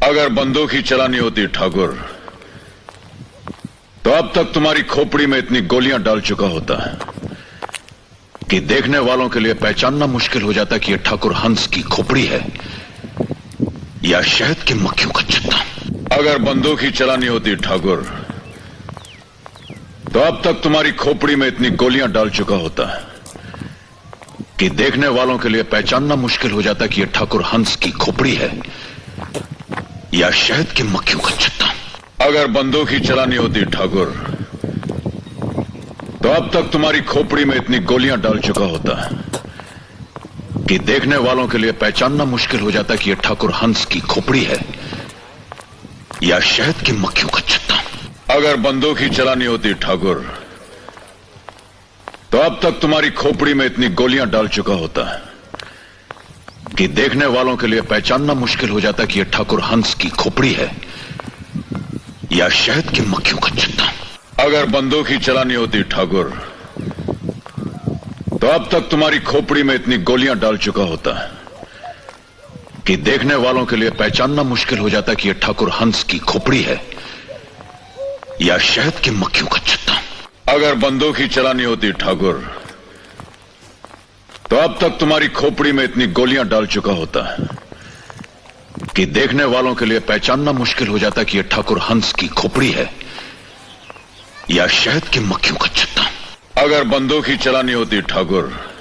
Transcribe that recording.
अगर बंदूक ही चलानी होती ठाकुर, तो अब तक तुम्हारी खोपड़ी में इतनी गोलियां डाल चुका होता कि देखने वालों के लिए पहचानना मुश्किल हो जाता कि यह ठाकुर हंस की खोपड़ी है या शहद की मक्खियों का छत्ता। अगर बंदूक ही चलानी होती ठाकुर, तो अब तक तुम्हारी खोपड़ी में इतनी गोलियां डाल चुका होता कि देखने वालों के लिए पहचानना मुश्किल हो जाता कि यह ठाकुर हंस की खोपड़ी है या शहद की मक्खियों का छत्ता। अगर बंदूक ही चलानी होती ठाकुर, तो अब तक तुम्हारी खोपड़ी में इतनी गोलियां डाल चुका होता कि देखने वालों के लिए पहचानना मुश्किल हो जाता कि यह ठाकुर हंस की खोपड़ी है या शहद की मक्खियों का छत्ता। अगर बंदूक ही चलानी होती ठाकुर, तो अब तक तुम्हारी खोपड़ी में इतनी गोलियां डाल चुका होता कि देखने वालों के लिए पहचानना मुश्किल हो जाता कि यह ठाकुर हंस की खोपड़ी है या शहद की मक्खियों का छत्ता। अगर बंदूक ही चलानी होती ठाकुर, तो अब तक तुम्हारी खोपड़ी में इतनी गोलियां डाल चुका होता कि देखने वालों के लिए पहचानना मुश्किल हो जाता कि यह ठाकुर हंस की खोपड़ी है या शहद की मक्खियों का छत्ता। अगर बंदूक ही चलानी होती ठाकुर, तो अब तक तुम्हारी खोपड़ी में इतनी गोलियां डाल चुका होता कि देखने वालों के लिए पहचानना मुश्किल हो जाता कि यह ठाकुर हंस की खोपड़ी है या शहद की मक्खियों का छत्ता। अगर बंदूक ही चलानी होती ठाकुर,